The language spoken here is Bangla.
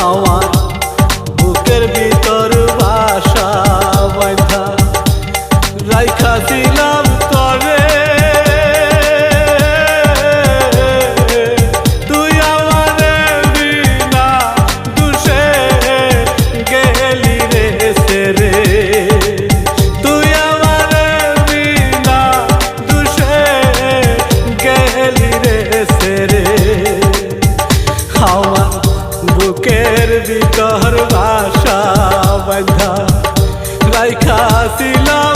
আমার বুকের ভিতর বাসা বাঁধা রাইখাছিলাম তরে, তুই আমারে বিনা দুষে গেলি রে সেরে, তুই আমারে বিনা দুষে গেলি রে সেরে। আমার বুকের ভিতর বাসা বাঁধা রাইখাছিলাম